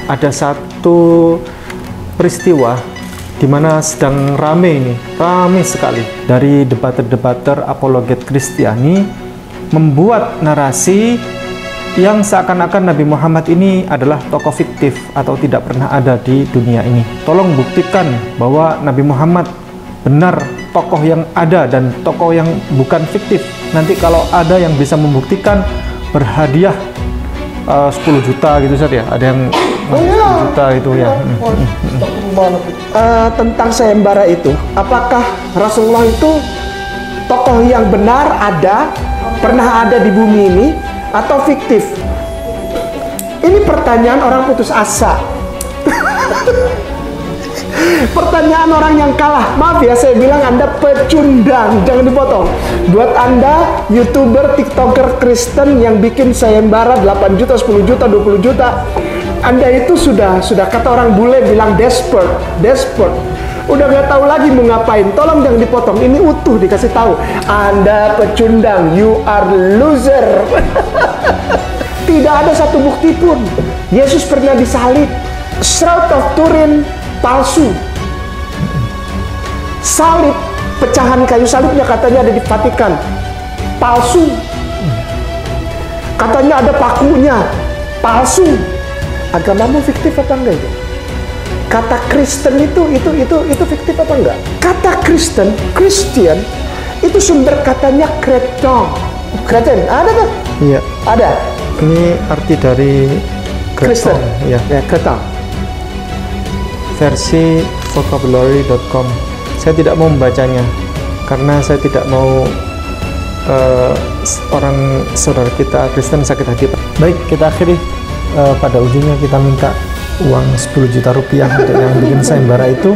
ada satu peristiwa di mana sedang rame sekali dari debater-debater apologet Kristiani membuat narasi yang seakan-akan Nabi Muhammad ini adalah tokoh fiktif atau tidak pernah ada di dunia ini. Tolong buktikan bahwa Nabi Muhammad benar tokoh yang ada dan tokoh yang bukan fiktif. Nanti kalau ada yang bisa membuktikan, berhadiah 10 juta gitu saja ya. Ada yang 10 juta itu ya. Tentang sayembara itu, apakah Rasulullah itu tokoh yang benar, pernah ada di bumi ini, atau fiktif? Ini pertanyaan orang putus asa. Pertanyaan orang yang kalah. Maaf ya, saya bilang Anda pecundang, jangan dipotong. Buat Anda YouTuber, TikToker Kristen yang bikin sayembara 8 juta, 10 juta, 20 juta, Anda itu sudah kata orang bule bilang desperate. Udah nggak tahu lagi mau ngapain. Tolong jangan dipotong. Ini utuh dikasih tahu. Anda pecundang, you are loser. Tidak ada satu bukti pun Yesus pernah disalib. Shroud of Turin palsu. Salib, pecahan kayu salibnya katanya ada di Vatikan, palsu. Katanya ada pakunya, palsu. Agamamu fiktif apa enggak itu? Kata Kristen itu fiktif apa enggak? Kata Kristen, Christian itu sumber katanya kreton. Kreten, ada kan? Iya. Ada. Ini arti dari Kristen. Ya, kreton. Versi vocabulary.com. Saya tidak mau membacanya karena saya tidak mau orang saudara kita Kristen sakit hati. Baik, kita akhiri. Pada ujungnya kita minta uang 10 juta rupiah untuk yang bikin sayembara itu.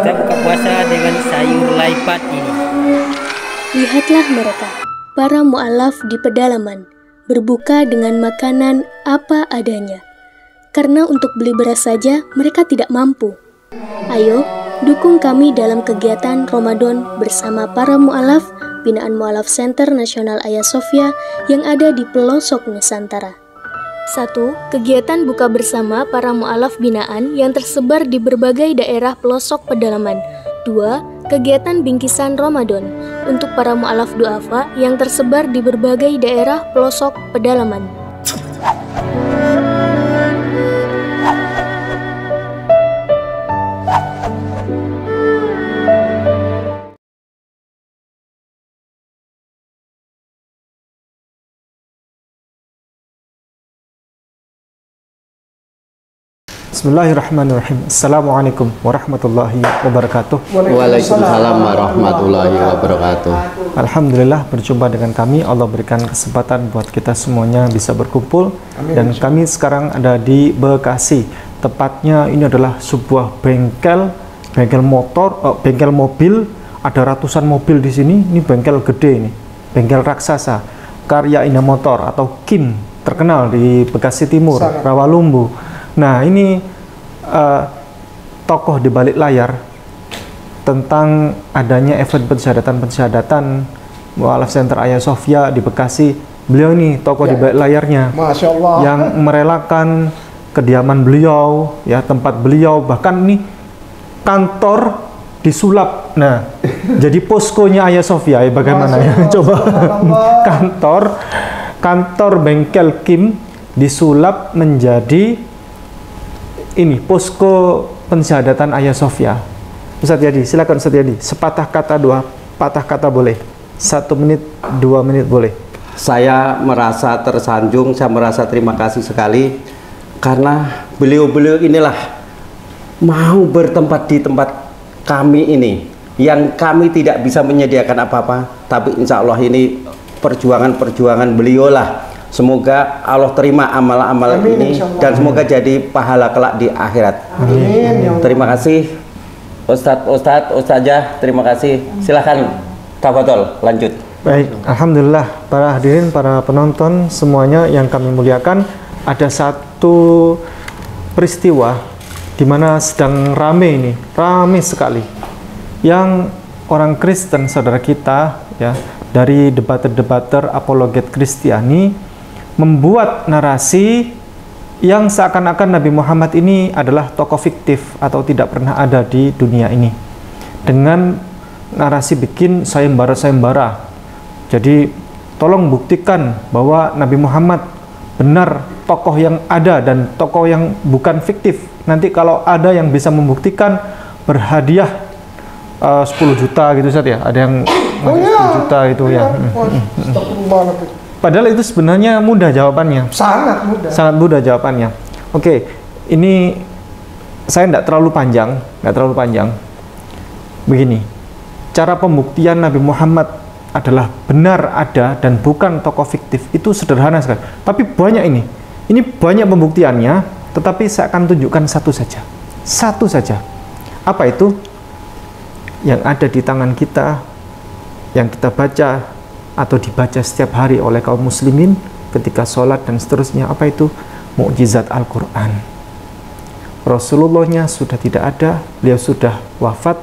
Kita buka puasa dengan sayur laipat ini. Lihatlah mereka, para mu'alaf di pedalaman, berbuka dengan makanan apa adanya. Karena untuk beli beras saja mereka tidak mampu. Ayo, dukung kami dalam kegiatan Ramadan bersama para mu'alaf binaan Mu'alaf Center Nasional Hagia Sophia yang ada di pelosok Nusantara. 1. Kegiatan buka bersama para mu'alaf binaan yang tersebar di berbagai daerah pelosok pedalaman. 2. Kegiatan bingkisan Ramadan untuk para mu'alaf du'afa yang tersebar di berbagai daerah pelosok pedalaman. Bismillahirrahmanirrahim. Assalamualaikum warahmatullahi wabarakatuh. Waalaikumsalam warahmatullahi wabarakatuh. Alhamdulillah berjumpa dengan kami. Allah berikan kesempatan buat kita semuanya bisa berkumpul. Amin. Dan kami sekarang ada di Bekasi. Tepatnya ini adalah sebuah bengkel motor, bengkel mobil. Ada ratusan mobil di sini. Ini bengkel gede ini, bengkel raksasa karya Indah Motor atau KIM, terkenal di Bekasi Timur, Rawalumbu. Nah, ini tokoh di balik layar tentang adanya event pensyahadatan Mu'alaf Center Hagia Sophia di Bekasi. Beliau ini tokoh di balik layarnya, Masya Allah, yang merelakan kediaman beliau, ya, tempat beliau, bahkan ini kantor disulap. Nah, jadi poskonya Hagia Sophia, ya, bagaimana ya? Coba kantor bengkel KIM disulap menjadi ini posko pensyahadatan Hagia Sophia. Ustadz Yadi, silakan Ustadz Yadi. Sepatah kata, 2 patah kata boleh. 1 menit, 2 menit boleh. Saya merasa tersanjung, saya merasa terima kasih sekali karena beliau-beliau inilah mau bertempat di tempat kami ini, yang kami tidak bisa menyediakan apa-apa, tapi insya Allah ini perjuangan beliau lah. Semoga Allah terima amal-amal ini dan semoga jadi pahala kelak di akhirat. Amin. Terima kasih Ustadzah, terima kasih. Silahkan tafadhol lanjut. Baik, alhamdulillah para hadirin, para penonton semuanya yang kami muliakan, ada satu peristiwa di mana sedang rame sekali, yang orang Kristen saudara kita ya, dari debater-debater apologet Kristiani membuat narasi yang seakan-akan Nabi Muhammad ini adalah tokoh fiktif atau tidak pernah ada di dunia ini, dengan narasi bikin sayembara. Jadi tolong buktikan bahwa Nabi Muhammad benar tokoh yang ada dan tokoh yang bukan fiktif. Nanti kalau ada yang bisa membuktikan, berhadiah 10 juta gitu Ustaz ya. Ada yang 10 juta itu ya. Padahal itu sebenarnya mudah jawabannya. Sangat mudah jawabannya. Oke, ini saya tidak terlalu panjang. Begini, cara pembuktian Nabi Muhammad adalah benar ada dan bukan tokoh fiktif itu sederhana sekali. Tapi banyak ini banyak pembuktiannya, tetapi saya akan tunjukkan satu saja. Apa itu? Yang ada di tangan kita, yang kita baca atau dibaca setiap hari oleh kaum muslimin ketika sholat dan seterusnya. Apa itu? Mukjizat Al-Quran. Rasulullahnya sudah tidak ada, beliau sudah wafat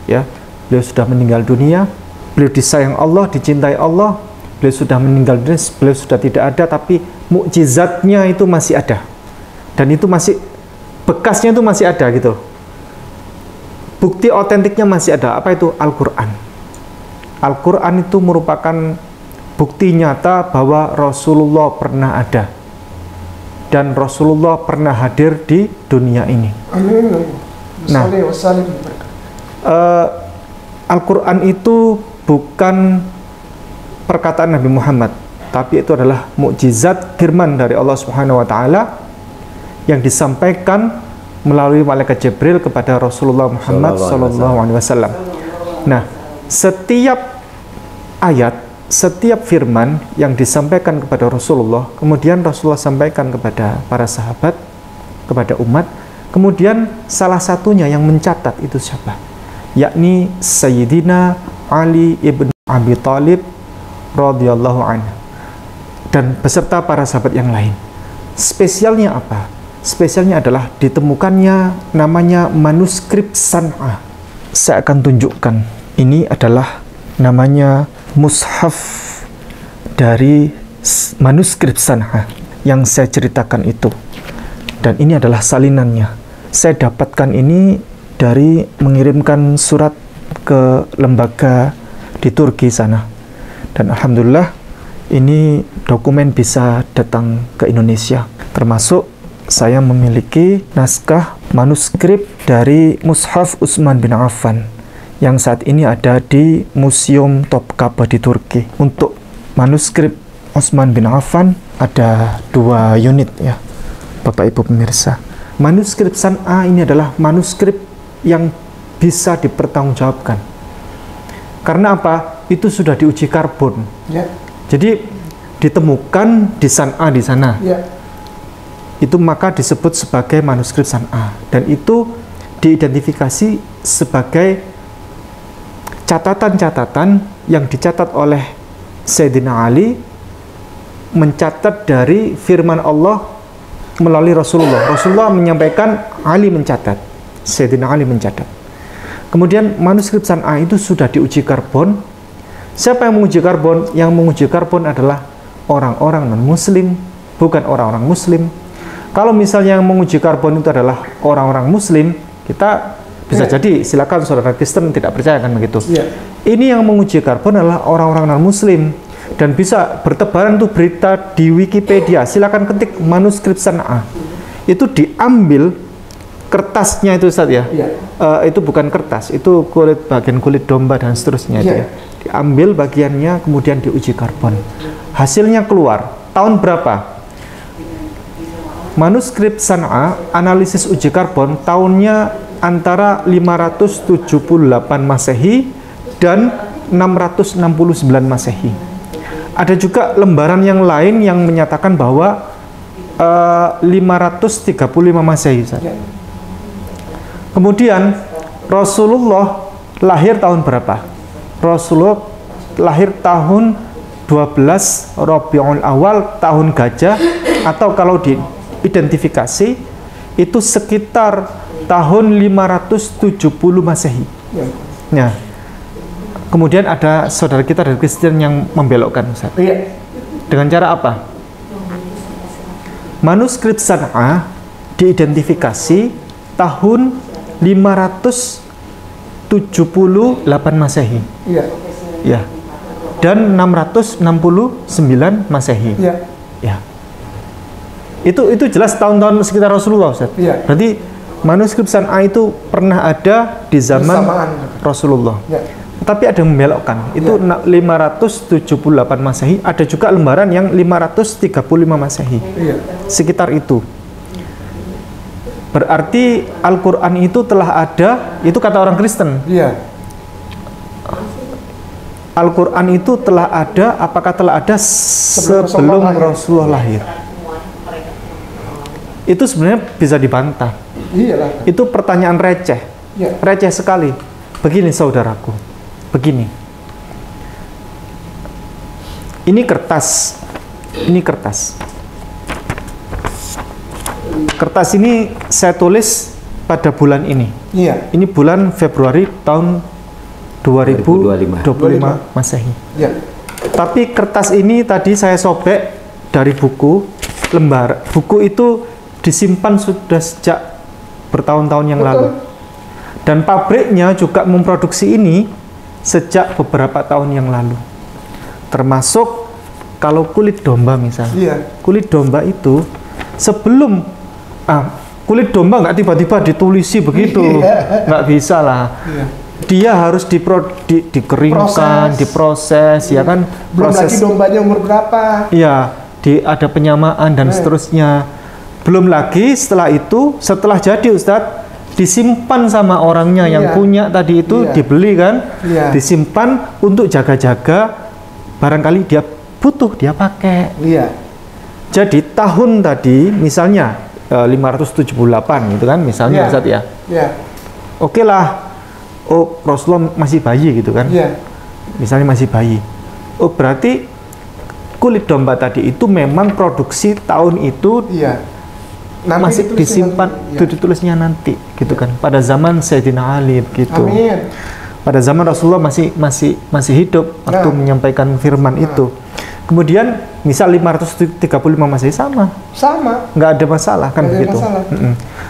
ya, beliau sudah meninggal dunia. Beliau disayang Allah, dicintai Allah, beliau sudah meninggal dunia, beliau sudah tidak ada, tapi mukjizatnya itu masih ada. Dan itu masih, bekasnya itu masih ada gitu. Bukti otentiknya masih ada. Apa itu? Al-Quran. Al-Quran itu merupakan bukti nyata bahwa Rasulullah pernah ada. Dan Rasulullah pernah hadir di dunia ini. Nah, Al-Quran itu bukan perkataan Nabi Muhammad, tapi itu adalah mukjizat firman dari Allah Subhanahu wa taala yang disampaikan melalui malaikat Jibril kepada Rasulullah Muhammad sallallahu alaihi wasallam. Nah, setiap ayat, setiap firman yang disampaikan kepada Rasulullah, kemudian Rasulullah sampaikan kepada para sahabat, kepada umat, kemudian salah satunya yang mencatat itu siapa? Yakni Sayyidina Ali ibn Abi Thalib radhiyallahu anhu dan beserta para sahabat yang lain. Spesialnya apa? Spesialnya adalah ditemukannya namanya manuskrip San'ah. Saya akan tunjukkan. Ini adalah namanya mushaf dari manuskrip San'ah yang saya ceritakan itu. Dan ini adalah salinannya. Saya dapatkan ini dari mengirimkan surat ke lembaga di Turki sana, dan alhamdulillah ini dokumen bisa datang ke Indonesia. Termasuk saya memiliki naskah manuskrip dari Mushaf Utsman bin Affan yang saat ini ada di Museum Topkapi di Turki. Untuk manuskrip Utsman bin Affan ada 2 unit ya Bapak Ibu pemirsa. Manuskrip San'ah ini adalah manuskrip yang bisa dipertanggungjawabkan. Karena apa? Itu sudah diuji karbon. Ya. Jadi ditemukan di San'ah di sana. Ya. Itu maka disebut sebagai manuskrip San'ah, dan itu diidentifikasi sebagai catatan-catatan yang dicatat oleh Sayyidina Ali, mencatat dari firman Allah melalui Rasulullah. Rasulullah menyampaikan, Ali mencatat, Sayyidina Ali mencatat. Kemudian manuskrip San'ah itu sudah diuji karbon. Siapa yang menguji karbon? Yang menguji karbon adalah orang-orang non-muslim, bukan orang-orang muslim. Kalau misalnya yang menguji karbon itu adalah orang-orang muslim, kita bisa jadi silakan saudara Kristen tidak percaya kan begitu. Ini yang menguji karbon adalah orang-orang non-muslim, dan bisa bertebaran tuh berita di Wikipedia. Silakan ketik manuskrip San'ah. Itu diambil kertasnya itu Ustaz ya. Itu bukan kertas, itu bagian kulit domba dan seterusnya itu ya. Diambil bagiannya kemudian diuji karbon. Hasilnya keluar. Tahun berapa? Manuskrip San'ah analisis uji karbon tahunnya antara 578 Masehi dan 669 Masehi. Ada juga lembaran yang lain yang menyatakan bahwa 535 Masehi. Kemudian Rasulullah lahir tahun berapa? Rasulullah lahir tahun 12 Rabiul Awal, tahun gajah, atau kalau diidentifikasi itu sekitar tahun 570 Masehi. Nah, kemudian ada saudara kita dari Kristen yang membelokkan, Ustaz. Iya. Dengan cara apa? Manuskrip San'a diidentifikasi tahun 578 Masehi. Iya. Ya. Dan 669 Masehi. Iya. Ya. Itu jelas tahun-tahun sekitar Rasulullah, Ustaz. Iya. Berarti manuskrip San'a itu pernah ada di zaman Bersamaan. Rasulullah. Ya. Tapi ada yang membelokkan. Itu 578 Masehi, ada juga lembaran yang 535 Masehi. Iya. Sekitar itu. Berarti Al-Qur'an itu telah ada, itu kata orang Kristen. Iya. Al-Qur'an itu telah ada, apakah telah ada sebelum Rasulullah lahir? Itu sebenarnya bisa dibantah. Iyalah. Itu pertanyaan receh. Iya. Receh sekali. Begini saudaraku. Begini. Ini kertas. Ini kertas. Kertas ini saya tulis pada bulan ini. Iya. Ini bulan Februari tahun 2025 Masehi. Iya. Tapi kertas ini tadi saya sobek dari buku lembar. Buku itu disimpan sudah sejak bertahun-tahun yang lalu. Dan pabriknya juga memproduksi ini sejak beberapa tahun yang lalu. Termasuk kalau kulit domba misalnya. Iya. Kulit domba itu sebelum kulit domba nggak tiba-tiba ditulisi begitu. Nggak bisa lah. Iya. Dia harus dikeringkan, diproses, ya kan? Belum Proses, lagi dombanya umur berapa? iya, ada penyamaan dan seterusnya. Belum lagi setelah itu, setelah jadi Ustadz, disimpan sama orangnya yang punya tadi itu, dibeli kan, disimpan untuk jaga-jaga, barangkali dia butuh, dia pakai. Iya. Jadi tahun tadi, misalnya 578 gitu kan, misalnya Ustadz ya. Iya. Oke lah, oh Rasulullah masih bayi gitu kan, Iya. misalnya masih bayi. Oh berarti kulit domba tadi itu memang produksi tahun itu. Iya. Nanti Masih ditulisnya disimpan, nanti. itu ditulisnya nanti, gitu kan? Pada zaman Sayyidina Ali, gitu. Amin. Pada zaman Rasulullah masih hidup waktu menyampaikan firman itu. Kemudian, misal 535 Masehi sama, nggak ada masalah kan Nggak ada begitu. masalah.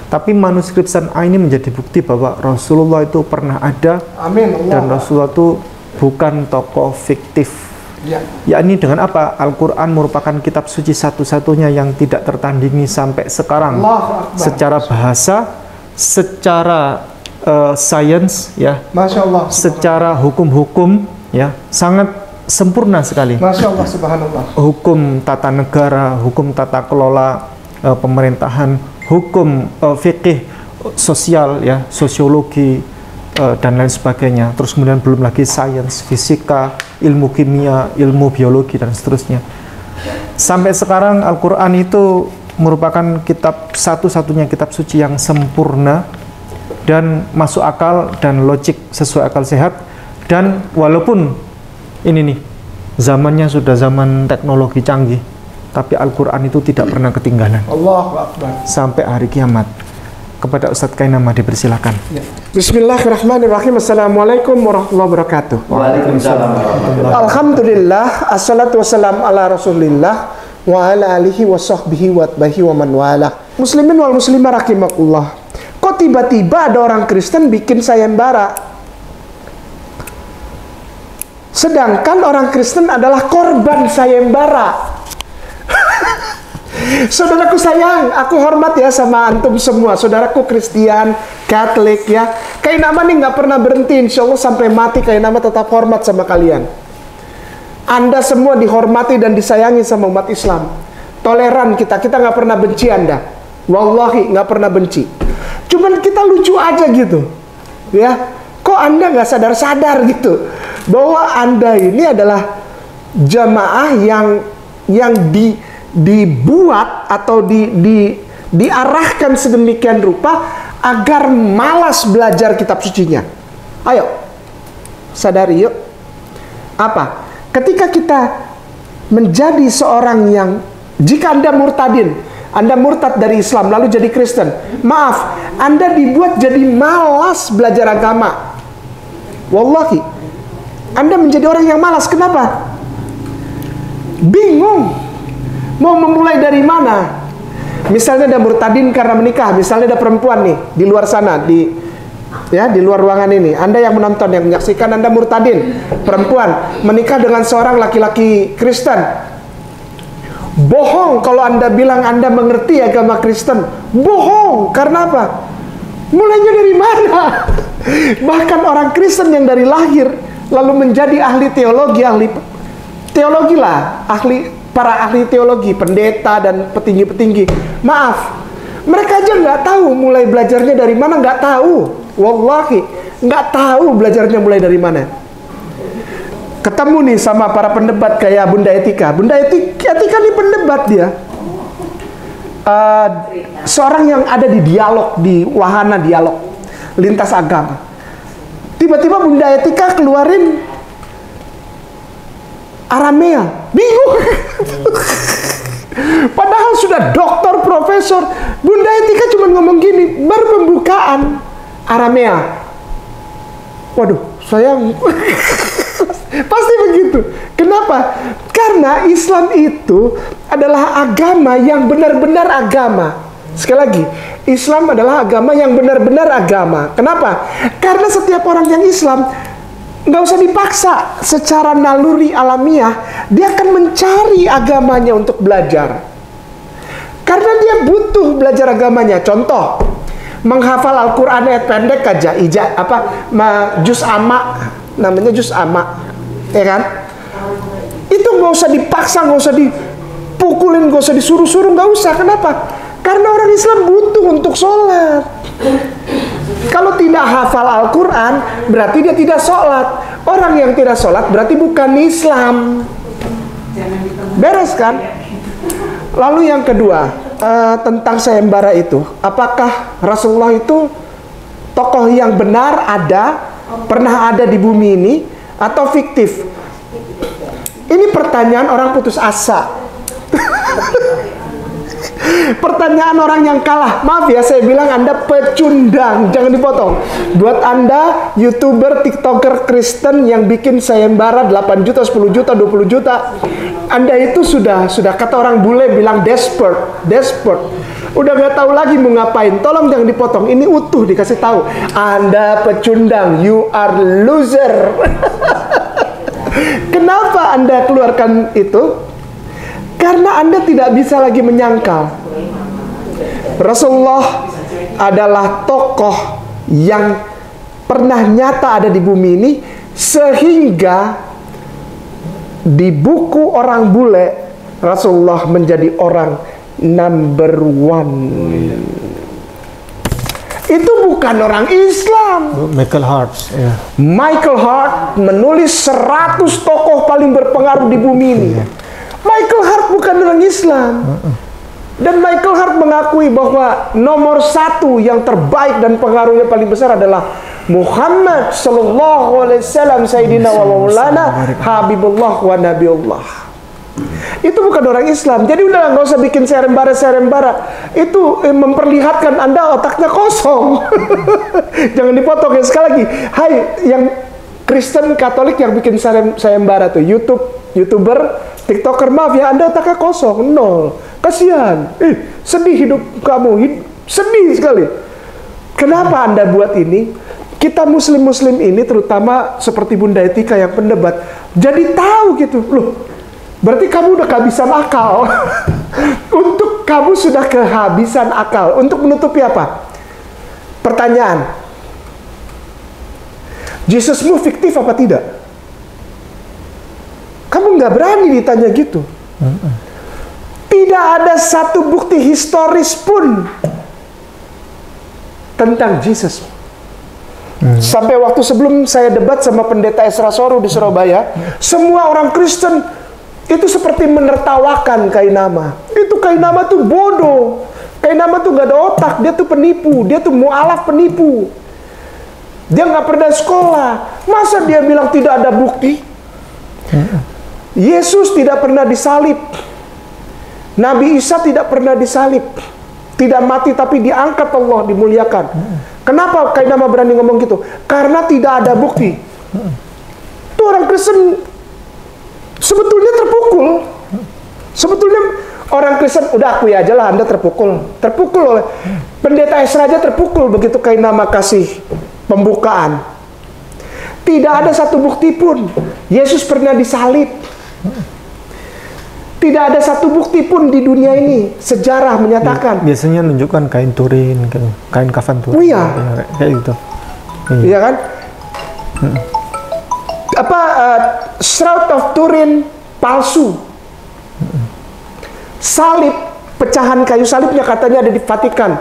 Tapi manuskrip San'a ini menjadi bukti bahwa Rasulullah itu pernah ada. Amin. Dan Rasulullah itu bukan tokoh fiktif. Ya. Yakni dengan apa? Al-Quran merupakan kitab suci satu-satunya yang tidak tertandingi sampai sekarang. Allahu Akbar. Secara bahasa, secara sains, ya, Masya Allah. secara hukum-hukum, ya, sangat sempurna sekali. Masya Allah, subhanallah. Hukum tata negara, hukum tata kelola pemerintahan, hukum fikih sosial, ya, sosiologi, dan lain sebagainya. Terus kemudian belum lagi sains, fisika, ilmu kimia, ilmu biologi, dan seterusnya. Sampai sekarang Al-Quran itu merupakan kitab satu-satunya kitab suci yang sempurna dan masuk akal dan logik sesuai akal sehat. Dan walaupun ini nih, zamannya sudah zaman teknologi canggih, tapi Al-Quran itu tidak pernah ketinggalan Allahu Akbar. sampai hari kiamat. Kepada Ustadz Kainama dipersilakan. Ya. Bismillahirrahmanirrahim. Assalamualaikum warahmatullahi wabarakatuh. Waalaikumsalam. Alhamdulillah, assalatu wassalam ala rasulillah wa ala alihi wa sahbihi wa atbahi wa man wala. Muslimin wal muslimah rahimakumullah. Kok tiba-tiba ada orang Kristen bikin sayembara? Sedangkan orang Kristen adalah korban sayembara. Saudaraku sayang, aku hormat ya sama antum semua. Saudaraku Kristen, Katolik ya. Kainama nih nggak pernah berhenti. Insya Allah sampai mati Kainama tetap hormat sama kalian. Anda semua dihormati dan disayangi sama umat Islam. Toleran kita nggak pernah benci Anda. Wallahi nggak pernah benci. Cuman kita lucu aja gitu, ya. Kok Anda nggak sadar-sadar gitu bahwa Anda ini adalah jamaah yang dibuat atau diarahkan sedemikian rupa agar malas belajar kitab sucinya. Ayo, sadari yuk. Apa? Ketika kita menjadi seorang yang, jika Anda murtadin, Anda murtad dari Islam lalu jadi Kristen, maaf, Anda dibuat jadi malas belajar agama. Wallahi, Anda menjadi orang yang malas. Kenapa? Bingung mau memulai dari mana. Misalnya ada murtadin karena menikah, misalnya ada perempuan nih di luar sana, di luar ruangan ini, Anda yang menonton, yang menyaksikan, Anda murtadin, perempuan menikah dengan seorang laki-laki Kristen. Bohong kalau Anda bilang Anda mengerti agama Kristen. Bohong. Karena apa? Mulainya dari mana? Bahkan orang Kristen yang dari lahir lalu menjadi ahli teologi, para ahli teologi, pendeta dan petinggi-petinggi. Maaf, mereka aja nggak tahu mulai belajarnya dari mana, nggak tahu. Wallahi, nggak tahu belajarnya mulai dari mana. Ketemu nih sama para pendebat kayak Bunda Etika. Bunda Etika ini pendebat dia. Seorang yang ada di dialog, di wahana dialog lintas agama. Tiba-tiba Bunda Etika keluarin Aramea. Bingung. Padahal sudah doktor, profesor. Bunda Etika cuma ngomong gini, baru pembukaan Aramea. Waduh, sayang. Pasti begitu. Kenapa? Karena Islam itu adalah agama yang benar-benar agama. Sekali lagi, Islam adalah agama yang benar-benar agama. Kenapa? Karena setiap orang yang Islam nggak usah dipaksa, secara naluri alamiah dia akan mencari agamanya untuk belajar. Karena dia butuh belajar agamanya. Contoh, menghafal Al-Quran ayat pendek aja, juz amma, namanya juz amma, ya kan? Itu nggak usah dipaksa, nggak usah dipukulin, nggak usah disuruh-suruh, nggak usah. Kenapa? Karena orang Islam butuh untuk sholat. Kalau tidak hafal Al-Quran, berarti dia tidak sholat. Orang yang tidak sholat berarti bukan Islam. Beres kan? Lalu yang kedua, tentang sayembara itu. Apakah Rasulullah itu tokoh yang benar, pernah ada di bumi ini, atau fiktif? Ini pertanyaan orang putus asa. Pertanyaan orang yang kalah. Maaf ya, saya bilang Anda pecundang, jangan dipotong. Buat Anda YouTuber, TikToker Kristen yang bikin sayembara 8 juta, 10 juta, 20 juta, Anda itu sudah kata orang bule bilang desperate. Udah gak tahu lagi mau ngapain. Tolong jangan dipotong. Ini utuh dikasih tahu. Anda pecundang, you are loser. Kenapa Anda keluarkan itu? Karena Anda tidak bisa lagi menyangkal. Rasulullah adalah tokoh yang pernah nyata ada di bumi ini, sehingga di buku orang bule Rasulullah menjadi orang number one. Itu bukan orang Islam. Michael Hart, ya. Michael Hart menulis 100 tokoh paling berpengaruh di bumi ini. Michael Hart bukan orang Islam. Dan Michael Hart mengakui bahwa nomor 1 yang terbaik dan pengaruhnya paling besar adalah Muhammad sallallahu alaihi wasallam, Sayyidina wa Maulana Habibullah wa Nabiullah. Itu bukan orang Islam. Jadi udah nggak usah bikin sayembara. Itu memperlihatkan Anda otaknya kosong. Jangan dipotong ya. Sekali lagi, hai yang Kristen Katolik yang bikin sayembara tuh, YouTuber, TikToker, maaf ya, Anda otaknya kosong, nol. Kasihan, sedih hidup kamu, sedih sekali. Kenapa Anda buat ini? Kita muslim-muslim ini, terutama seperti Bunda Etika yang pendebat, jadi tahu gitu, loh, berarti kamu udah kehabisan akal. Untuk kamu sudah kehabisan akal. Untuk menutupi apa? Pertanyaan, Yesusmu fiktif apa tidak? Kamu nggak berani ditanya gitu. Tidak ada satu bukti historis pun tentang Yesus. Sampai waktu sebelum saya debat sama pendeta Esra Soru di Surabaya, semua orang Kristen itu seperti menertawakan Kainama. Itu Kainama tuh bodoh. Kainama tuh nggak ada otak. Dia tuh penipu. Dia tuh mu'alaf penipu. Dia nggak pernah sekolah. Masa dia bilang tidak ada bukti? Yesus tidak pernah disalib. Nabi Isa tidak pernah disalib. Tidak mati tapi diangkat Allah, dimuliakan. Kenapa Kainama berani ngomong gitu? Karena tidak ada bukti. Itu orang Kristen sebetulnya terpukul. Sebetulnya orang Kristen udah akui aja lah Anda terpukul. Terpukul oleh pendeta Esra aja terpukul begitu Kainama kasih pembukaan. Tidak ada satu bukti pun Yesus pernah disalib. Tidak ada satu bukti pun di dunia ini sejarah menyatakan. Biasanya menunjukkan kain turin, kain kafan turin. Oh iya. Kayak gitu. Iya kan? Apa Shroud of Turin palsu. Salib, pecahan kayu salibnya katanya ada di Vatikan.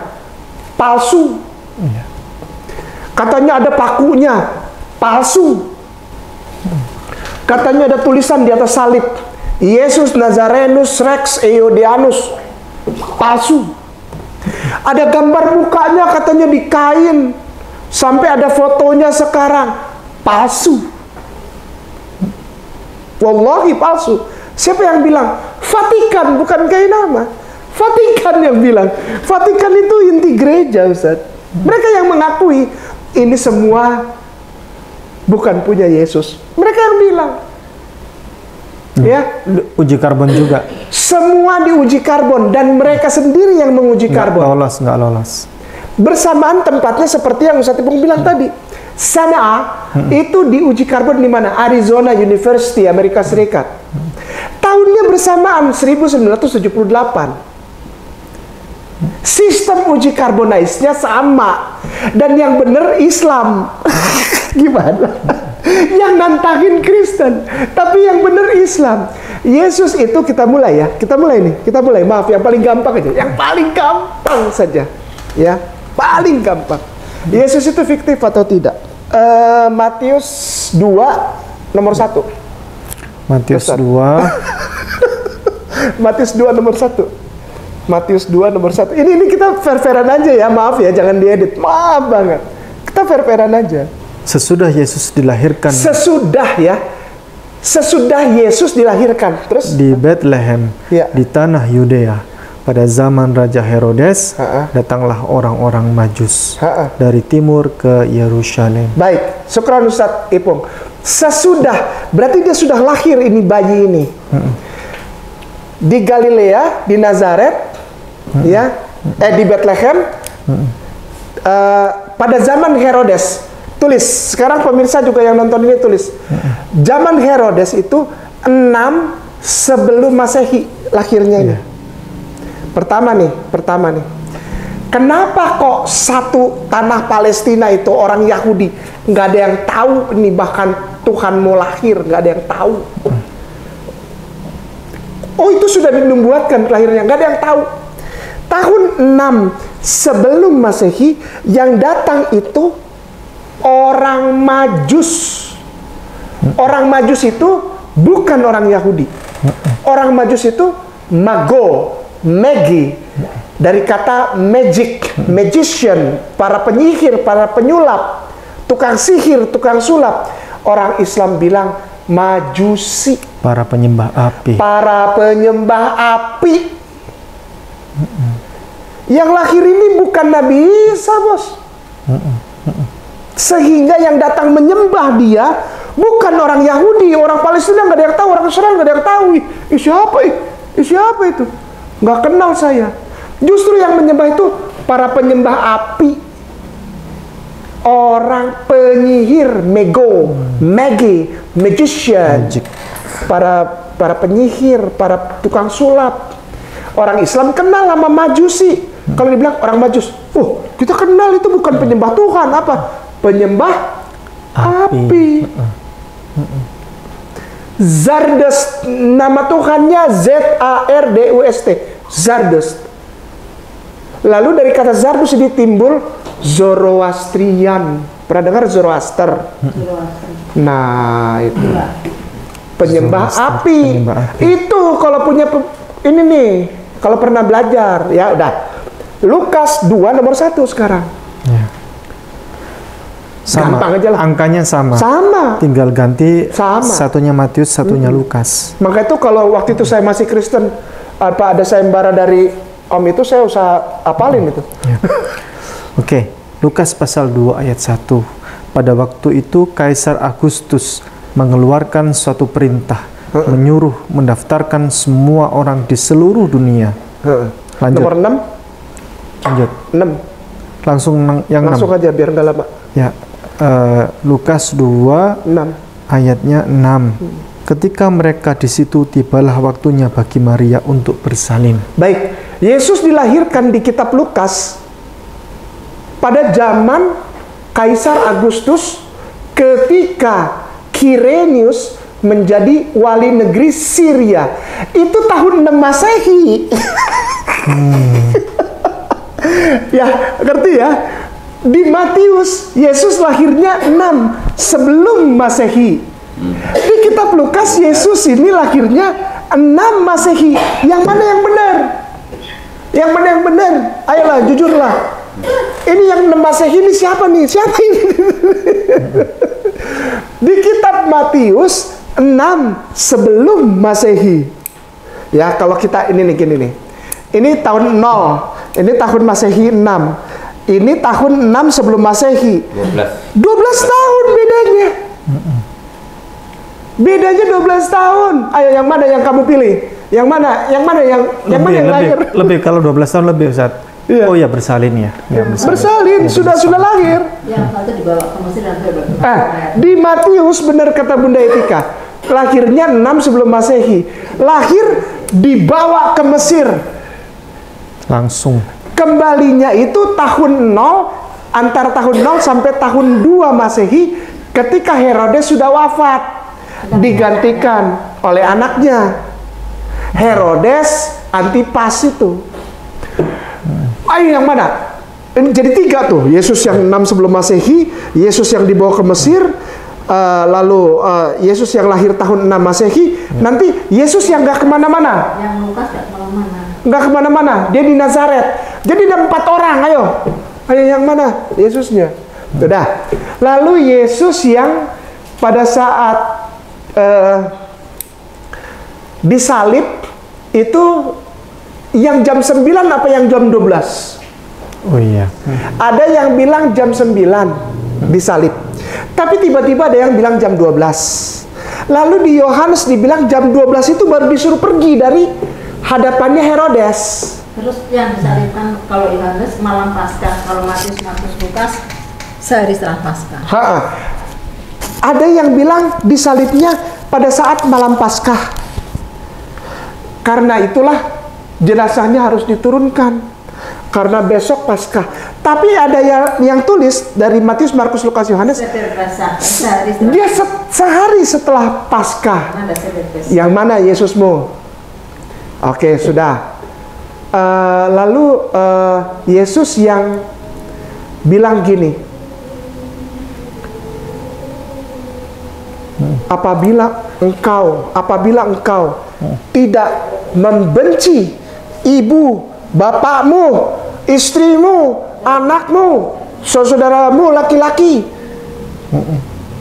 Palsu. Iya. Katanya ada pakunya. Palsu. Katanya ada tulisan di atas salib, Yesus Nazarenus Rex Eodianus. Palsu. Ada gambar mukanya katanya di kain. Sampai ada fotonya sekarang. Palsu. Wallahi palsu. Siapa yang bilang? Vatikan, bukan Kainama. Vatikan yang bilang. Vatikan itu inti gereja, Ustaz. Mereka yang mengakui ini semua bukan punya Yesus. Mereka yang bilang. Ya, uji karbon juga. Semua diuji karbon dan mereka sendiri yang menguji karbon. Nggak lolos. Bersamaan tempatnya seperti yang Ustaz Ipung bilang tadi. Sana'a itu diuji karbon di mana? Arizona University, Amerika Serikat. Tahunnya bersamaan 1978. Sistem uji karbonized-nya sama. Dan yang benar Islam. Gimana? Yang nantangin Kristen, tapi yang benar Islam. Yesus itu kita mulai ya. Kita mulai nih. Kita mulai. Maaf, yang paling gampang aja. Yang paling gampang saja. Ya, paling gampang. Yesus itu fiktif atau tidak? Matius 2 nomor 1. Matius 2. Matius 2 nomor 1. Matius 2 nomor 1. Ini kita fair-fairan aja ya. Maaf ya, jangan diedit. Maaf banget. Kita fair-fairan aja. Sesudah Yesus dilahirkan. Sesudah ya. Sesudah Yesus dilahirkan. Terus? Di Bethlehem, ya, di tanah Yudea. Pada zaman Raja Herodes, datanglah orang-orang Majus dari timur ke Yerusalem. Baik, syukran Ustaz Ipung. Sesudah, berarti dia sudah lahir ini bayi ini. Di Galilea, di Nazaret, ya, di Bethlehem, pada zaman Herodes. Tulis, sekarang pemirsa juga yang nonton ini tulis. Zaman Herodes itu 6 sebelum Masehi lahirnya ini. Pertama nih. Kenapa kok satu tanah Palestina itu orang Yahudi nggak ada yang tahu ini, bahkan Tuhan mau lahir nggak ada yang tahu. Oh, itu sudah dinubuatkan lahirnya, nggak ada yang tahu. Tahun 6 sebelum Masehi yang datang itu orang Majus. Orang Majus itu bukan orang Yahudi. Orang Majus itu Magi, dari kata magic, magician, para penyihir, para penyulap, tukang sihir, tukang sulap. Orang Islam bilang Majusi, para penyembah api. Para penyembah api. Yang lahir ini bukan Nabi Isa, bos. Sehingga yang datang menyembah dia bukan orang Yahudi, orang Palestina nggak ada yang tahu, orang Israel nggak ada yang tahu. Siapa itu? Nggak kenal saya. Justru yang menyembah itu para penyembah api, orang penyihir, magi, magician, para penyihir, para tukang sulap. Orang Islam kenal sama Majusi. Kalau dibilang orang Majus, kita kenal itu bukan penyembah Tuhan, apa? Penyembah api. Zardust, nama Tuhannya Zardust. Zardust. Lalu dari kata Zardus ini timbul Zoroastrian. Pernah dengar Zoroaster? Nah, itu penyembah api. Itu kalau punya ini nih, kalau pernah belajar, ya udah. Lukas 2 nomor 1 sekarang. Sama. Gampang aja lah. Angkanya sama. Sama. Tinggal ganti Sama. satunya Matius, satunya Lukas. Maka itu kalau waktu itu saya masih Kristen, apa ada sayembara dari Om itu saya usah apalin itu. Ya. Oke, Lukas pasal 2 ayat 1. Pada waktu itu Kaisar Agustus mengeluarkan suatu perintah, menyuruh mendaftarkan semua orang di seluruh dunia. Lanjut. Nomor 6. Lanjut. 6. Langsung yang 6. Langsung aja biar nggak lama. Ya. Lukas 2 6. ayatnya 6. Ketika mereka di situ, tibalah waktunya bagi Maria untuk bersalin. Baik, Yesus dilahirkan di kitab Lukas pada zaman Kaisar Agustus ketika Quirinius menjadi wali negeri Syria. Itu tahun 6 Masehi. Ya, ngerti ya? Di Matius, Yesus lahirnya 6 sebelum Masehi. Di kitab Lukas, Yesus ini lahirnya 6 Masehi. Yang mana yang benar? Yang mana yang benar? Ayolah, jujurlah. Ini yang 6 Masehi ini siapa nih? Siapa ini? Di kitab Matius 6 sebelum Masehi. Ya, kalau kita ini nih gini nih. Ini tahun 0. Ini tahun Masehi 6. Ini tahun 6 sebelum Masehi. 12 tahun bedanya. Bedanya 12 tahun. Ayo, yang mana yang kamu pilih? Yang mana? Yang mana yang lahir? Lebih kalau 12 tahun lebih, Ustaz. Iya. Oh ya, bersalin ya. Bersalin, sudah lahir. Yang satu dibawa ke Mesir dan Di Matius benar kata Bunda Etika, lahirnya 6 sebelum Masehi. Lahir dibawa ke Mesir. Langsung. Kembalinya itu tahun 0, antara tahun 0 sampai tahun 2 Masehi, ketika Herodes sudah wafat, digantikan oleh anaknya Herodes Antipas itu. Ayo yang mana? Ini jadi 3 tuh. Yesus yang 6 sebelum Masehi, Yesus yang dibawa ke Mesir, lalu Yesus yang lahir tahun 6 Masehi, nanti Yesus yang gak kemana-mana. Yang Lukas gak kemana-mana. Nggak kemana-mana, dia di Nazaret. Jadi ada 4 orang, ayo yang mana? Yesusnya. Sudah. Lalu Yesus yang pada saat disalib itu yang jam 9 apa yang jam 12? Oh iya. Ada yang bilang jam 9 disalib. Tapi tiba-tiba ada yang bilang jam 12. Lalu di Yohanes dibilang jam 12 itu baru disuruh pergi dari hadapannya Herodes. Terus yang disalibkan kalau Yohanes malam Paskah, kalau Matius, Lukas sehari setelah Paskah. Ada yang bilang disalibnya pada saat malam Paskah. Karena itulah jenazahnya harus diturunkan. Karena besok Paskah. Tapi ada yang tulis dari Matius, Markus, Lukas, Yohanes. Dia sehari setelah Paskah. Yang mana Yesusmu? Oke, sudah. Lalu Yesus yang bilang gini, apabila engkau tidak membenci ibu, bapakmu, istrimu, anakmu, saudaramu laki-laki,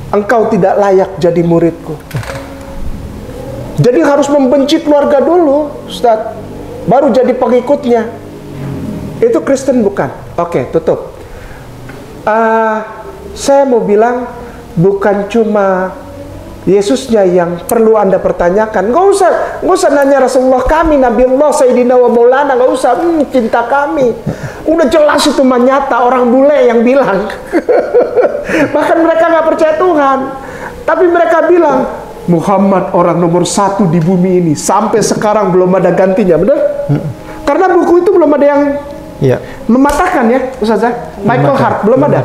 engkau tidak layak jadi muridku. Jadi harus membenci keluarga dulu, Ustaz, baru jadi pengikutnya. Itu Kristen bukan? Oke, tutup. Saya mau bilang bukan cuma Yesusnya yang perlu Anda pertanyakan. Nggak usah nanya Rasulullah kami, Nabi Allah, Sayyidina wa Maulana, nggak usah. Cinta kami udah jelas itu nyata, orang bule yang bilang. Bahkan mereka nggak percaya Tuhan, tapi mereka bilang Muhammad orang nomor 1 di bumi ini. Sampai sekarang belum ada gantinya, benar? Karena buku itu belum ada yang mematahkan ya, Ustazah. Michael Hart belum ada.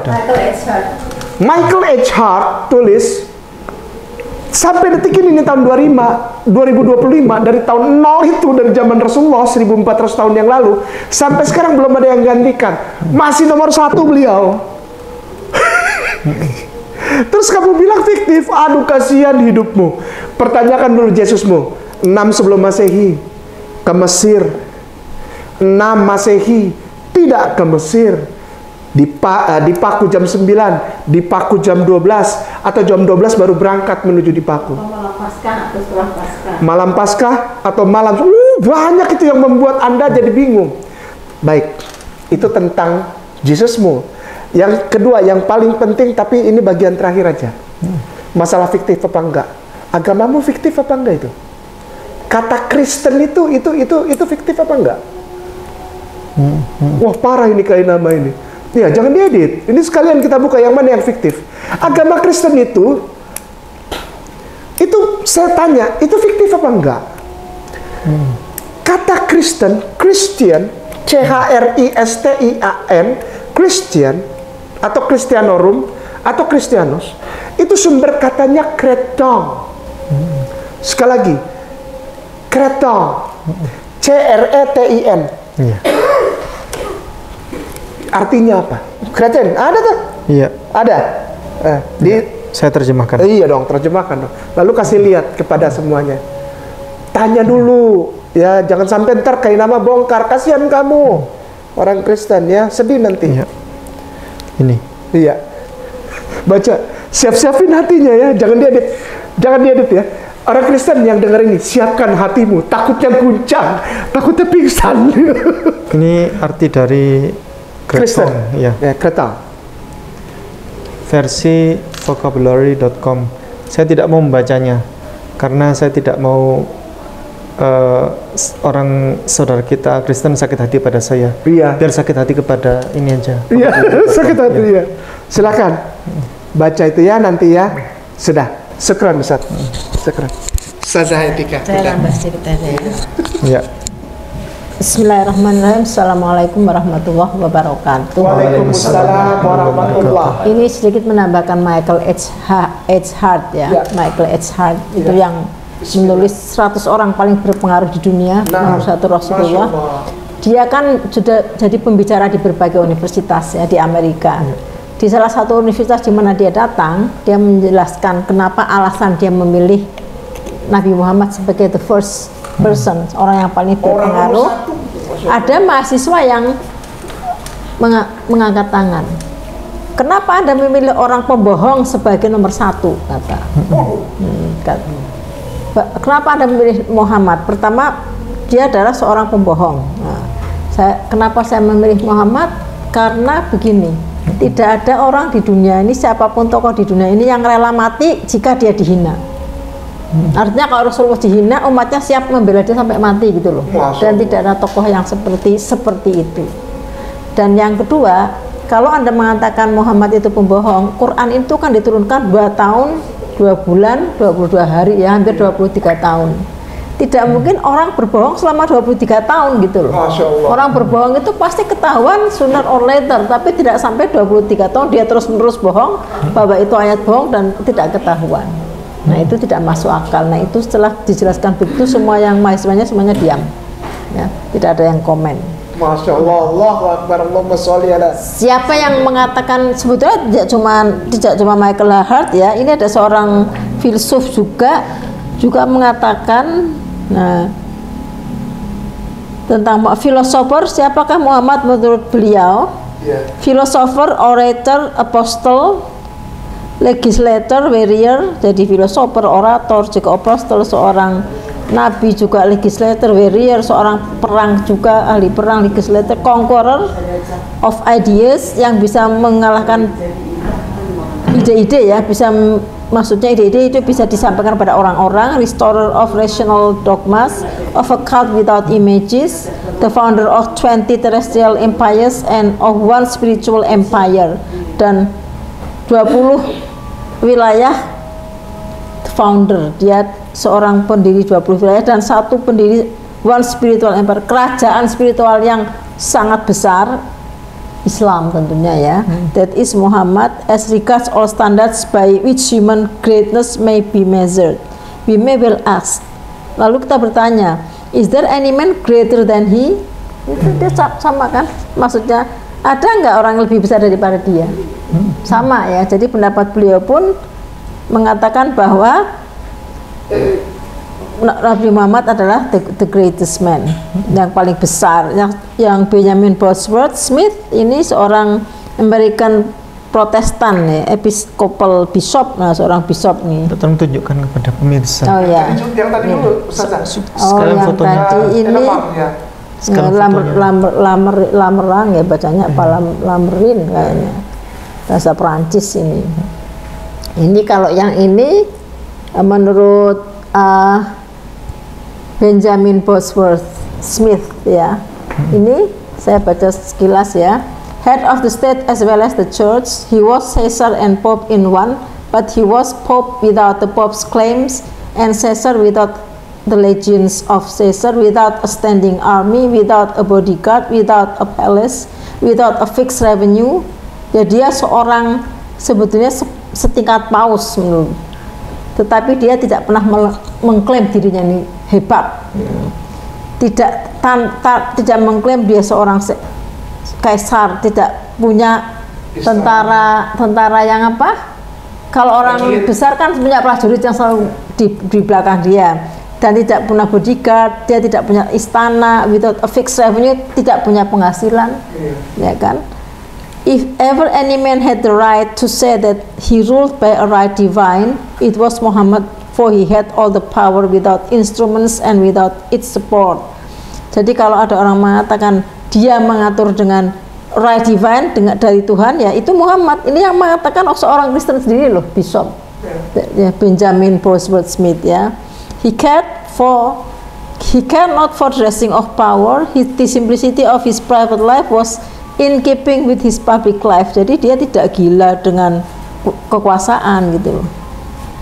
Michael H. Hart tulis sampai detik ini tahun 2025 dari tahun 0 itu, dari zaman Rasulullah 1400 tahun yang lalu sampai sekarang belum ada yang gantikan. Masih nomor 1 beliau. Terus kamu bilang fiktif, aduh kasihan hidupmu. Pertanyakan dulu Yesusmu. 6 sebelum Masehi ke Mesir, 6 Masehi tidak ke Mesir, dipaku jam 9, dipaku jam 12, atau jam 12 baru berangkat menuju dipaku. Malam Paskah atau setelah Paskah? Malam Paskah atau malam, banyak itu yang membuat Anda jadi bingung. Baik, itu tentang Jesusmu. Yang kedua, yang paling penting, tapi ini bagian terakhir aja. Masalah fiktif apa enggak? Agamamu fiktif apa enggak itu? Kata Kristen itu fiktif apa enggak? Wah, parah ini kayak nama ini. Ya, jangan diedit. Ini sekalian kita buka yang mana yang fiktif. Agama Kristen itu saya tanya, itu fiktif apa enggak? Kata Kristen, Christian, C-H-R-I-S-T-I-A-N, Christian, atau Christianorum, atau Christianus, itu sumber katanya kreton. Sekali lagi, kreton, C-R-E-T-I-N. Artinya apa? Kreten, ada tuh? Iya. Ada. Saya terjemahkan. Iya dong, terjemahkan dong. Lalu kasih lihat kepada semuanya. Tanya dulu, ya jangan sampai ntar kayak nama bongkar. Kasihan kamu, orang Kristen ya, sedih nanti. Iya. Ini. Iya. Baca, siap-siapin hatinya ya, jangan diedit ya. Orang Kristen yang dengar ini, siapkan hatimu, takutnya guncang, takutnya pingsan. Ini arti dari Kristen, ya. Kreton. Versi vocabulary.com. Saya tidak mau membacanya karena saya tidak mau orang saudara kita Kristen sakit hati pada saya. Iya. Biar sakit hati kepada ini aja. Iya, sakit hati ya. Silakan baca itu ya nanti ya. Sudah. Syukran Ustaz. Syukran. Ustazah Etika. Saya nambah cerita saya. Ya. Bismillahirrahmanirrahim. Assalamualaikum warahmatullahi wabarakatuh. Waalaikumsalam warahmatullahi. Ini sedikit menambahkan Michael H. Hart ya. Michael H. Hart itu yang menulis 100 orang paling berpengaruh di dunia, nomor 1 Rasulullah. Dia kan sudah jadi pembicara di berbagai universitas ya di Amerika. Di salah satu universitas di mana dia datang, dia menjelaskan kenapa alasan dia memilih Nabi Muhammad sebagai the first person, orang yang paling berpengaruh. Ada mahasiswa yang mengangkat tangan. Kenapa Anda memilih orang pembohong sebagai nomor 1? Kata. Kenapa Anda memilih Muhammad? Pertama, dia adalah seorang pembohong. Nah, kenapa saya memilih Muhammad? Karena begini, tidak ada orang di dunia ini, siapapun tokoh di dunia ini yang rela mati jika dia dihina. Artinya kalau Rasulullah dihina, umatnya siap membela dia sampai mati gitu loh. Dan tidak ada tokoh yang seperti itu. Dan yang kedua, kalau Anda mengatakan Muhammad itu pembohong, Quran itu kan diturunkan 2 tahun 2 bulan 22 hari ya, hampir 23 tahun. Tidak mungkin orang berbohong selama 23 tahun gitu loh. Orang berbohong itu pasti ketahuan sooner or later, tapi tidak sampai 23 tahun dia terus-menerus bohong bahwa itu ayat bohong dan tidak ketahuan. Nah, itu tidak masuk akal. Nah, itu setelah dijelaskan begitu, semua yang mahasiswanya semuanya diam. Ya, tidak ada yang komen. Masya Allah, Allahu Akbar, Allahumma sholli ala. Siapa yang mengatakan, sebetulnya tidak cuma Michael Hart ya, ini ada seorang filsuf juga mengatakan, nah, tentang filosofer, siapakah Muhammad menurut beliau? Filosofer, orator, apostle, legislator, warrior. Jadi filosofer, orator, juga apostle, seorang nabi, juga legislator, warrior, seorang perang juga, ahli perang, legislator, conqueror of ideas, yang bisa mengalahkan ide-ide ya, maksudnya ide-ide itu bisa disampaikan pada orang-orang, restorer of rational dogmas, of a cult without images, the founder of 20 terrestrial empires and of 1 spiritual empire, dan 20 wilayah founder, dia seorang pendiri 20 wilayah dan 1 pendiri 1 spiritual empire, kerajaan spiritual yang sangat besar, Islam tentunya ya. That is Muhammad as regards all standards by which human greatness may be measured. We may well ask. Lalu kita bertanya, is there any man greater than he? Itu dia sama kan? Maksudnya ada nggak orang yang lebih besar daripada dia? Sama ya. Jadi pendapat beliau pun mengatakan bahwa Nabi Muhammad adalah the greatest man, yang paling besar. Yang Benjamin Bosworth Smith ini seorang American Protestan ya, Episcopal Bishop, nah seorang bishop nih. Tolong tunjukkan kepada pemirsa. Oh ya. Yang tadi dulu, Ustazah. Sekarang yang fotonya. tadi ini Ya. Sekarang lameran ya bacanya apa lamerin kayaknya. Bahasa Prancis ini. Ini kalau yang ini menurut Benjamin Bosworth Smith ya. Ini saya baca sekilas ya. Head of the state as well as the church, he was Caesar and Pope in one, but he was Pope without the Pope's claims and Caesar without the legions of Caesar, without a standing army, without a bodyguard, without a palace, without a fixed revenue. Ya dia seorang sebetulnya setingkat paus menurut, tetapi dia tidak pernah mengklaim dirinya ini hebat, tidak mengklaim dia seorang kaisar, tidak punya tentara yang apa? Kalau orang besar kan punya prajurit yang selalu di belakang dia, dan tidak punya bodyguard, dia tidak punya istana, without a fixed revenue, tidak punya penghasilan, ya kan? If ever any man had the right to say that he ruled by a right divine, it was Muhammad, for he had all the power without instruments and without its support. Jadi kalau ada orang mengatakan dia mengatur dengan right divine dari Tuhan, ya itu Muhammad. Ini yang mengatakan seorang Kristen sendiri loh, Bishop ya, Benjamin Bosworth Smith ya. He cared not for dressing of power. The simplicity of his private life was in keeping with his public life. Jadi dia tidak gila dengan kekuasaan gitu loh.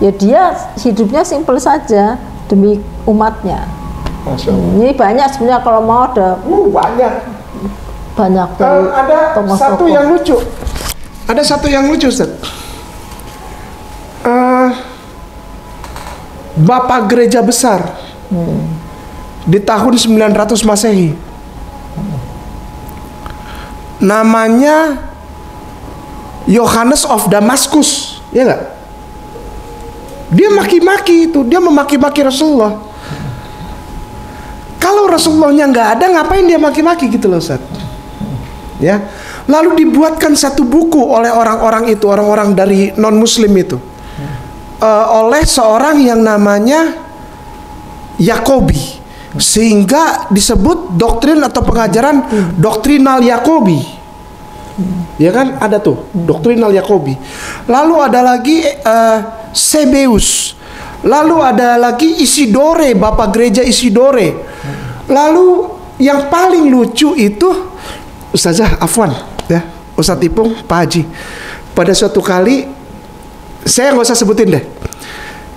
Ya dia hidupnya simpel saja demi umatnya. Ini banyak sebenarnya kalau mau ada banyak ada satu yang lucu. Ada satu yang lucu, Ustaz. Bapak gereja besar di tahun 900 Masehi. Namanya Yohanes of Damaskus, ya nggak? Dia maki-maki itu, dia memaki-maki Rasulullah. Kalau Rasulullahnya nggak ada, ngapain dia maki-maki gitu loh, Ustaz? Ya, lalu dibuatkan satu buku oleh orang-orang itu, orang-orang dari non-Muslim itu, oleh seorang yang namanya Yakobi, sehingga disebut doktrin atau pengajaran doktrinal Yakobi. Ya kan, ada tuh doktrinal Yakobi. Lalu ada lagi Sebeus, lalu ada lagi Isidore, Bapak Gereja Isidore. Lalu yang paling lucu itu Ustazah Afwan ya, Ustaz Ipung, Pak Haji. Pada suatu kali, saya nggak usah sebutin deh,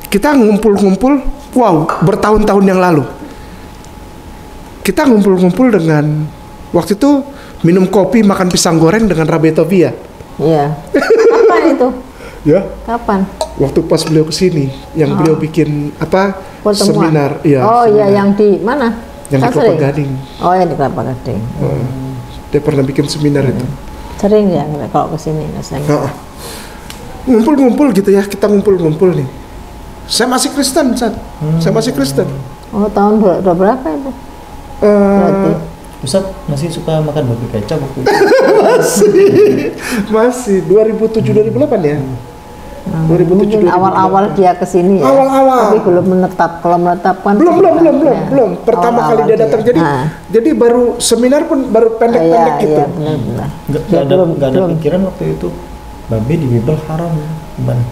kita ngumpul-ngumpul, wow, bertahun-tahun yang lalu. Kita ngumpul-ngumpul dengan, waktu itu minum kopi, makan pisang goreng dengan Rabi Tobia. Iya. Kapan itu? Ya. Kapan? Waktu pas beliau kesini, yang beliau bikin apa? Pertemuan. Seminar. Ya, oh iya, seminar. yang di mana? Yang di Kelapa Gading. Oh, yang di Kelapa Gading. Dia pernah bikin seminar itu. Sering ya kalau kesini rasanya. Ngumpul-ngumpul gitu ya, kita ngumpul-ngumpul nih. Saya masih Kristen, Ustaz. Saya masih Kristen. Oh, tahun berapa itu? Berarti Ustaz masih suka makan babi kecap waktu itu? masih 2007-2008 ya. 2007 awal-awal dia kesini ya. Awal-awal. Tapi belum menetap. Kalau menetapkan belum. Pertama kali dia datang. Jadi baru seminar pun baru pendek-pendek gitu. Iya, benar. Nggak ada pikiran waktu itu babi di Bible haram, gimana?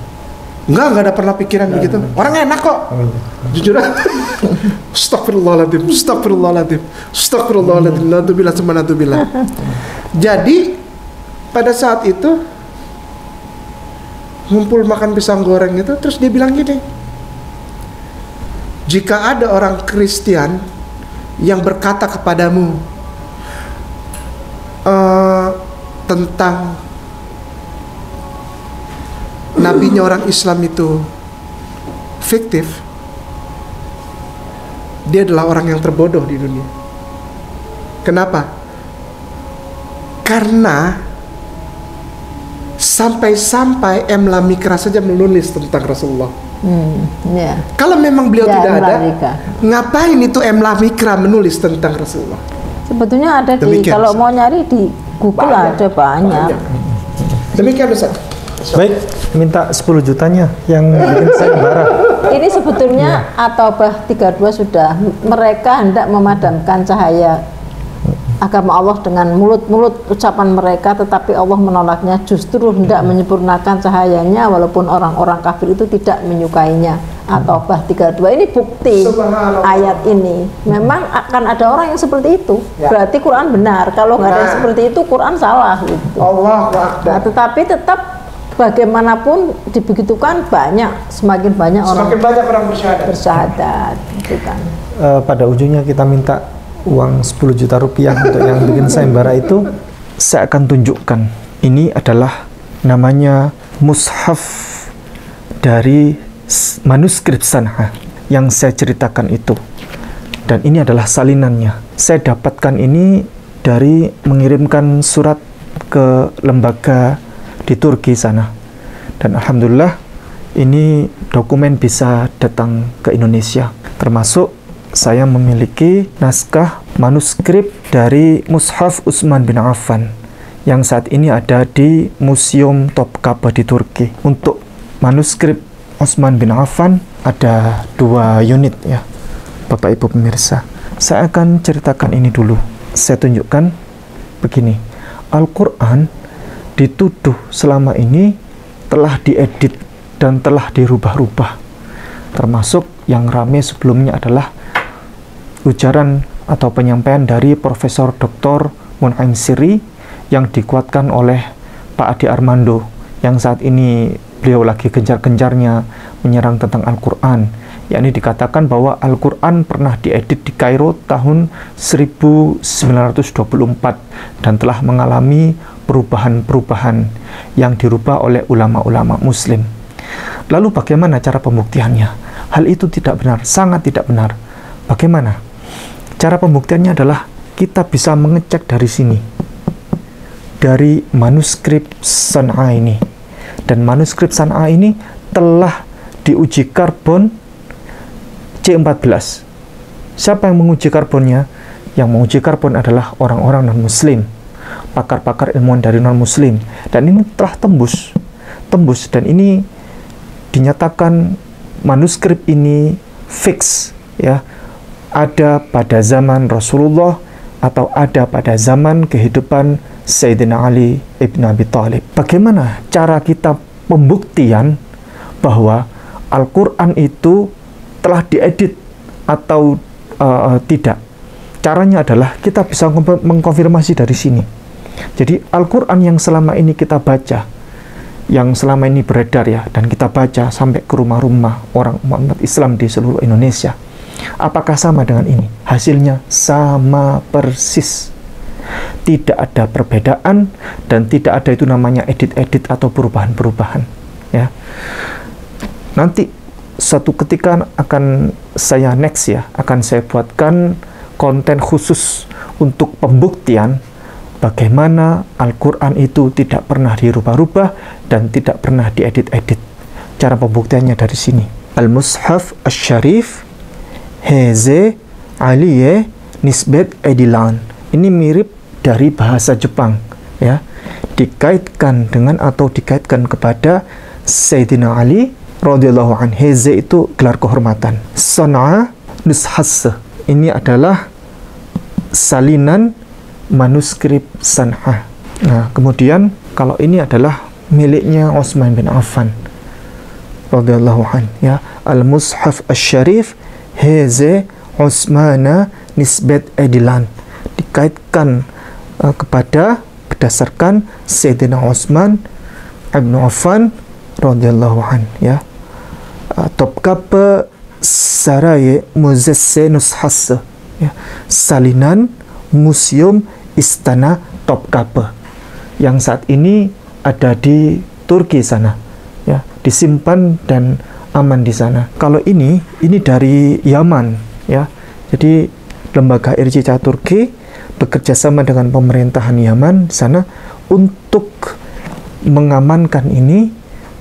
Nggak ada pernah pikiran begitu. Orang enak kok. Jujur aja. Astagfirullahaladzim. Naudzubillah. Jadi pada saat itu ngumpul makan pisang goreng itu, terus dia bilang gini, jika ada orang Kristen yang berkata kepadamu tentang nabinya orang Islam itu fiktif, dia adalah orang yang terbodoh di dunia. Kenapa? Karena sampai-sampai Emla Mikra saja menulis tentang Rasulullah. Kalau memang beliau tidak ada, ngapain itu Emla Mikra menulis tentang Rasulullah? Sebetulnya ada. Demikian, kalau mau nyari di Google banyak. Ada banyak. Demikian Ustaz. Baik, minta 10 jutanya yang bikin sayembara. Ini sebetulnya At-Taubah 32 sudah, mereka hendak memadamkan cahaya agama Allah dengan mulut-mulut ucapan mereka, tetapi Allah menolaknya, justru hendak menyempurnakan cahayanya walaupun orang-orang kafir itu tidak menyukainya. At-Taubah 32 ini bukti ayat ini. Memang akan ada orang yang seperti itu. Berarti Quran benar. Kalau nggak ada yang seperti itu, Quran salah gitu. Nah, tetapi tetap bagaimanapun dibegitukan banyak, semakin banyak orang bersyahadat gitu kan. Pada ujungnya kita minta uang 10 juta rupiah untuk yang bikin sayembara itu. Saya akan tunjukkan. Ini adalah namanya mushaf dari manuskrip San'a yang saya ceritakan itu. Dan ini adalah salinannya. Saya dapatkan ini dari mengirimkan surat ke lembaga di Turki sana. Dan alhamdulillah ini dokumen bisa datang ke Indonesia. Termasuk saya memiliki naskah manuskrip dari Mushaf Utsman bin Affan yang saat ini ada di Museum Topkapı di Turki. Untuk manuskrip Utsman bin Affan ada 2 unit ya, Bapak Ibu pemirsa. Saya akan ceritakan ini dulu. Saya tunjukkan begini. Al-Quran dituduh selama ini telah diedit dan telah dirubah-rubah. Termasuk yang ramai sebelumnya adalah ujaran atau penyampaian dari Profesor Dr. Mun'im Siri yang dikuatkan oleh Pak Adi Armando, yang saat ini beliau lagi gencar-gencarnya menyerang tentang Al-Quran, yakni dikatakan bahwa Al-Quran pernah diedit di Kairo tahun 1924 dan telah mengalami perubahan-perubahan yang dirubah oleh ulama-ulama muslim. Lalu bagaimana cara pembuktiannya? Hal itu tidak benar, sangat tidak benar. Bagaimana? Cara pembuktiannya adalah kita bisa mengecek dari sini, dari manuskrip San'a ini. Dan manuskrip San'a ini telah diuji karbon C14. Siapa yang menguji karbonnya? Yang menguji karbon adalah orang-orang non-muslim, pakar-pakar ilmuwan dari non-muslim. Dan ini telah tembus. Dan ini dinyatakan manuskrip ini fix ya, ada pada zaman Rasulullah atau ada pada zaman kehidupan Sayyidina Ali ibn Abi Thalib. Bagaimana cara kita pembuktian bahwa Al-Quran itu telah diedit atau tidak? Caranya adalah kita bisa mengkonfirmasi dari sini. Jadi Al-Quran yang selama ini kita baca, yang selama ini beredar ya, dan kita baca sampai ke rumah-rumah orang umat Islam di seluruh Indonesia, apakah sama dengan ini? Hasilnya sama persis. Tidak ada perbedaan dan tidak ada itu namanya edit-edit atau perubahan-perubahan ya. Nanti suatu ketika akan saya buatkan konten khusus untuk pembuktian bagaimana Al-Quran itu tidak pernah dirubah-rubah dan tidak pernah diedit-edit. Cara pembuktiannya dari sini. Al-Mushaf Asy-Syarif Heze Aliye Nisbet Edilan. Ini mirip dari bahasa Jepang ya. Dikaitkan dengan atau dikaitkan kepada Sayyidina Ali radhiyallahu anhu. Heze itu gelar kehormatan. San'a Nushas. Ini adalah salinan manuskrip San'a. Nah, kemudian kalau ini adalah miliknya Utsman bin Affan radhiyallahu anhu ya. Al-Mushaf Asy-Syarif Heze Utsmana Nisbet Edilan. Dikaitkan kepada berdasarkan Sayyidina Utsman bin Affan radhiyallahu anhu ya. Topkapı Saray Müzesi Nushas ya. Salinan Museum Istana Topkapı yang saat ini ada di Turki sana ya, disimpan dan aman di sana. Kalau ini dari Yaman ya. Jadi lembaga RCCA Turki bekerja sama dengan pemerintahan Yaman di sana untuk mengamankan ini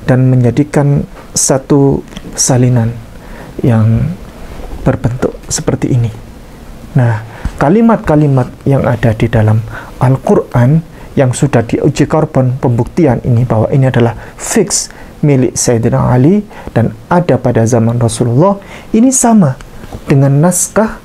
dan menjadikan satu salinan yang berbentuk seperti ini. Nah, kalimat-kalimat yang ada di dalam Al-Quran yang sudah diuji korban pembuktian ini bahwa ini adalah fix milik Sayyidina Ali dan ada pada zaman Rasulullah, ini sama dengan naskah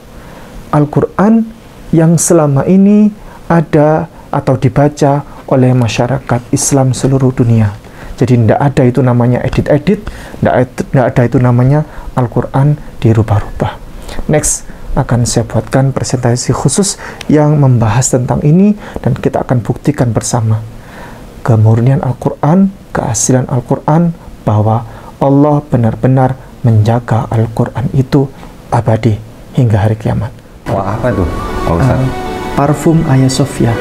Al-Quran yang selama ini ada atau dibaca oleh masyarakat Islam seluruh dunia. Jadi tidak ada itu namanya edit-edit, tidak ada itu namanya Al-Quran dirubah-rubah. Next, akan saya buatkan presentasi khusus yang membahas tentang ini dan kita akan buktikan bersama kemurnian Al-Quran, keaslian Al-Quran, bahwa Allah benar-benar menjaga Al-Quran itu abadi hingga hari kiamat. Wah, apa tuh, Pak Ustadz? Parfum Hagia Sophia.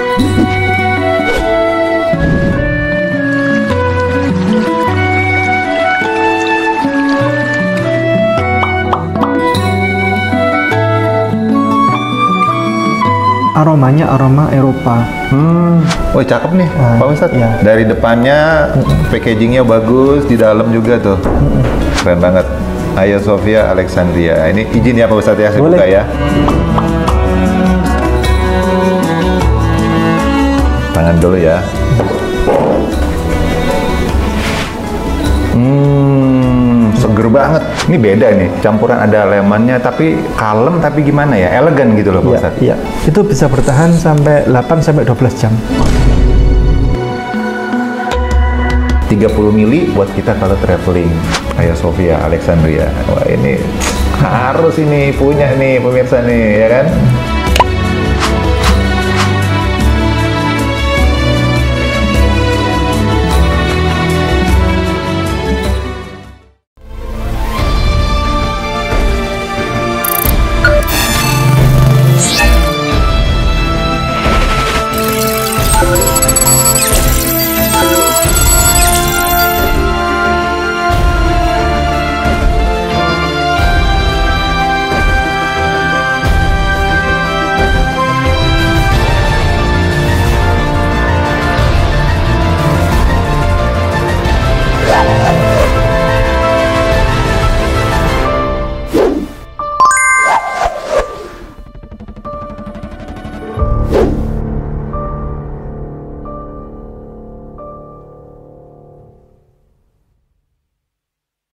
Aromanya aroma Eropa. Oh, cakep nih, Pak Ustadz. Iya. Dari depannya packagingnya bagus, di dalam juga tuh. Keren banget. Hagia Sophia Alexandria. Ini izin ya Pak Ustadz ya, saya buka ya. Tangan dulu ya. Seger banget. Ini beda nih, campuran ada lemonnya tapi kalem tapi gimana ya, elegan gitu loh Pak Ustadz. Iya, itu bisa bertahan sampai 8-12 jam. 30 mili buat kita kalau traveling. Hagia Sophia Alexandria. Wah, ini harus ini punya nih pemirsa nih, ya kan?